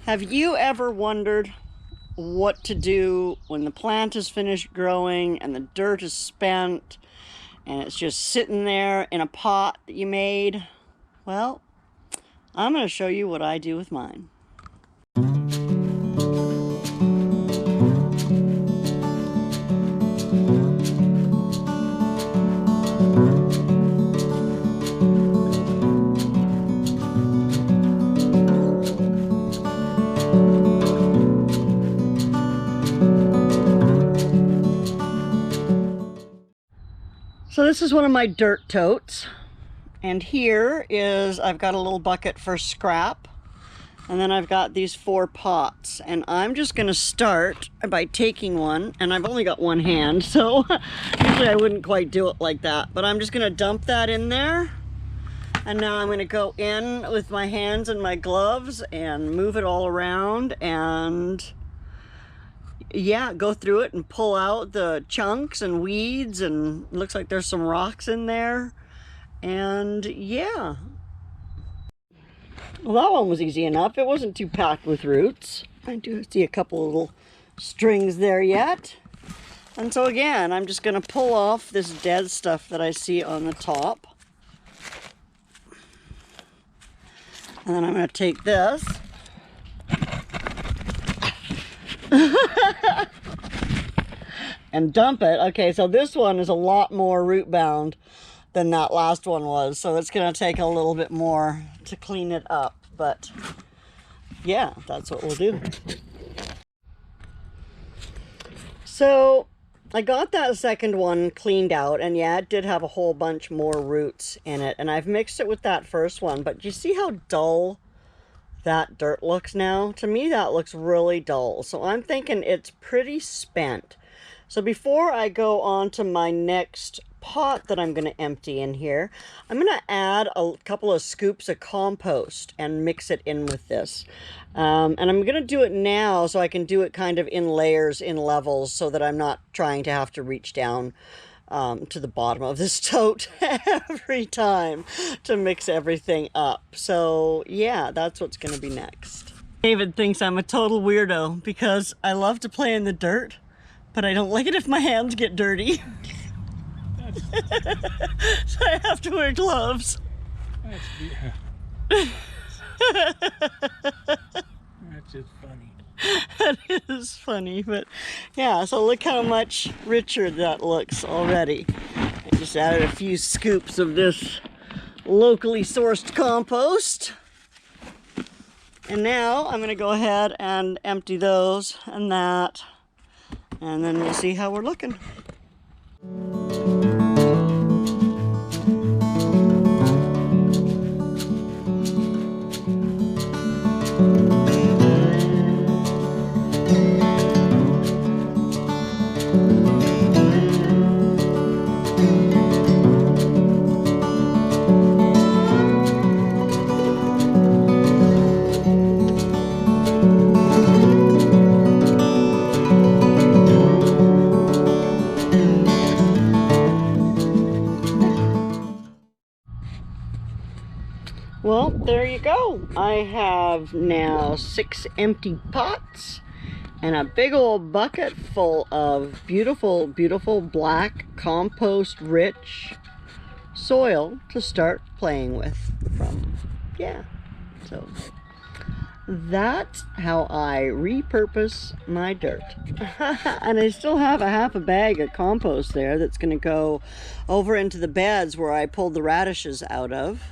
Have you ever wondered what to do when the plant is finished growing and the dirt is spent and it's just sitting there in a pot that you made? Well, I'm going to show you what I do with mine. So this is one of my dirt totes, and here is, I've got a little bucket for scrap, and then I've got these 4 pots, and I'm just going to start by taking one, and I've only got one hand, so usually I wouldn't quite do it like that, but I'm just going to dump that in there, and now I'm going to go in with my hands and my gloves and move it all around, and yeah, go through it and pull out the chunks and weeds, and it looks like there's some rocks in there. And yeah, well, that one was easy enough. It wasn't too packed with roots. I do see a couple little strings there yet. And so again, I'm just going to pull off this dead stuff that I see on the top. And then I'm going to take this and dump it. Okay, so this one is a lot more root bound than that last one was, so it's going to take a little bit more to clean it up, but yeah, that's what we'll do. So I got that second one cleaned out, and yeah, it did have a whole bunch more roots in it, and I've mixed it with that first one, but you see how dull that dirt looks now? To me, that looks really dull. So I'm thinking it's pretty spent. So before I go on to my next pot that I'm going to empty in here, I'm going to add a couple of scoops of compost and mix it in with this. And I'm going to do it now so I can do it kind of in layers, in levels, so that I'm not trying to have to reach down to the bottom of this tote every time to mix everything up. So yeah, that's what's going to be next. David thinks I'm a total weirdo because I love to play in the dirt, but I don't like it if my hands get dirty. So I have to wear gloves. That's just funny. That is funny, but yeah, so look how much richer that looks already. I just added a few scoops of this locally sourced compost. And now I'm going to go ahead and empty those and that, and then we'll see how we're looking. Well, there you go. I have now 6 empty pots and a big old bucket full of beautiful, beautiful black compost-rich soil to start playing with from. Yeah, so that's how I repurpose my dirt. And I still have a half a bag of compost there that's going to go over into the beds where I pulled the radishes out of.